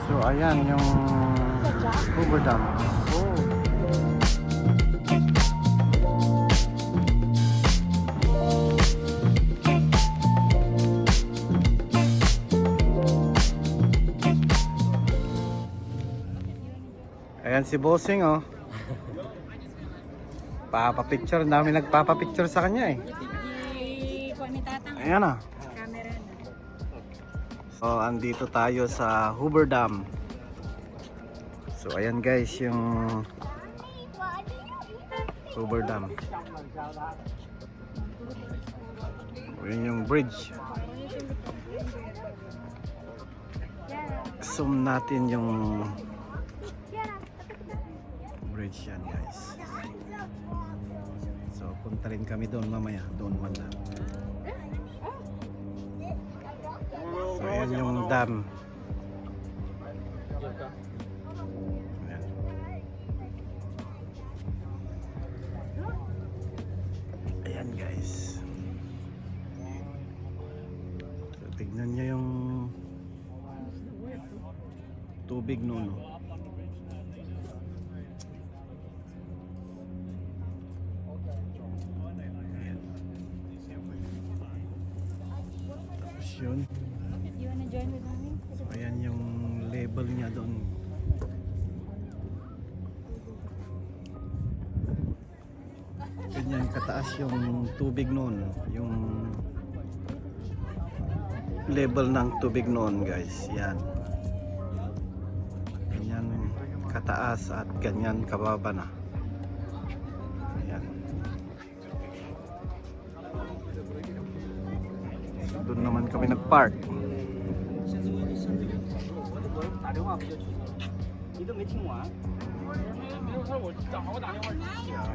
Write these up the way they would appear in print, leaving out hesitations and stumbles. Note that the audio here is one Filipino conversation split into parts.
So ayan yung Hoover Dam. Oh. Ayan si Bossing oh. Papapicture, dami nagpapapicture sa kanya eh. Ayan ah. So andito tayo sa Hoover Dam. So ayan guys yung Hoover Dam. Ayan yung bridge. Zoom natin yung bridge yan guys. So punta rin kami doon mamaya, doon man lang. So ayan yung dam. Ayan. Ayan guys. So tignan nyo yung tubig noon. Yun. You wanna join with me? So ayan yung label niya doon. Ganyan kataas yung tubig noon. Yung level ng tubig noon guys. Yan. Ganyan kataas at ganyan kababa na. Ayan. Doon naman kami nag-park.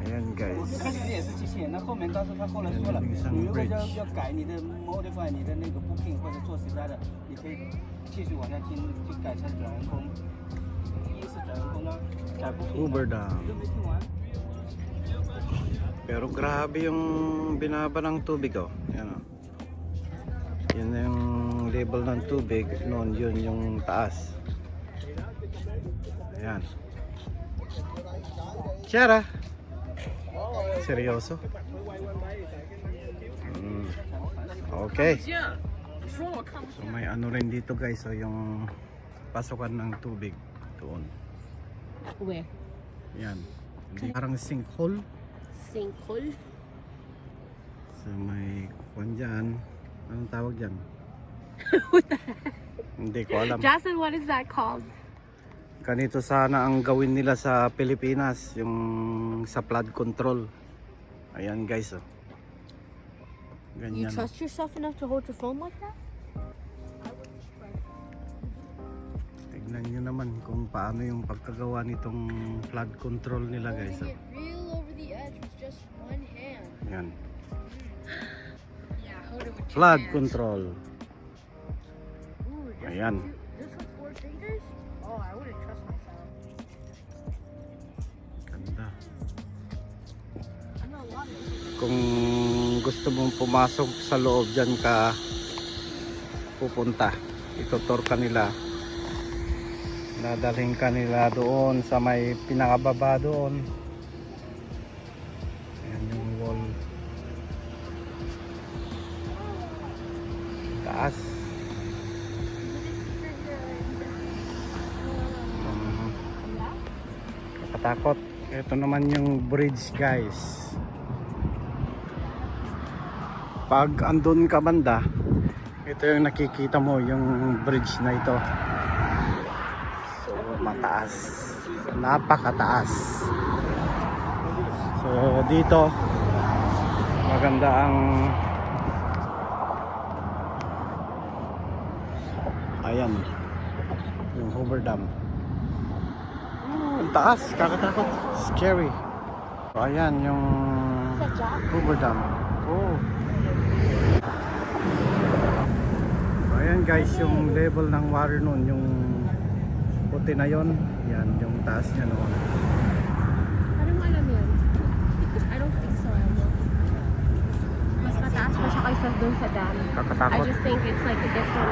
Ayan guys. Ayan yung isang bridge. Hoover Dam. Pero grabe yung binaba ng tubig oh. Ayan oh. Yun yung level ng tubig noon, yun yung taas. Ayan. Tiara. Seryoso? Okay. So may ano rin dito guys, so yung pasukan ng tubig doon. Where? Yan. Parang sinkhole. Sinkhole? So may kwan dyan. Anong tawag dyan? Hindi ko alam. Jason, what is that called? Ganito sana ang gawin nila sa Pilipinas, yung sa flood control. Ayan guys oh. You Ganyan. trust yourself enough to hold your phone like that? Tignan nyo naman kung paano yung pagkagawa nitong flood control nila guys oh. Get real over the edge with just one hand. Ayan. Yeah, hold it with two Flood hands. control. Ooh, just Ayan. Just with 4 fingers? Oh, I wouldn't trust myself. Ganda. I know a lot of people. Kung gusto mong pumasok sa loob dyan ka pupunta, itutur ka nila, dadalhin ka nila doon sa may pinakababa doon. Ayan yung wall, taas. Kakatakot. Ito naman yung bridge guys. Pag andun ka banda, ito yung nakikita mo, yung bridge na ito. So mataas, napakataas. So dito maganda ang ayan yung Hoover Dam. Ang taas, kakatakot, scary. So ayan yung Hoover Dam. Oh. So ayan guys yung level ng water noon, yung puti na yon, yan yung taas niya noon. Parang alam yun. I don't think so. Mas mataas pa siya kaysa dun sa dam. I Kakatakot. just think it's like a different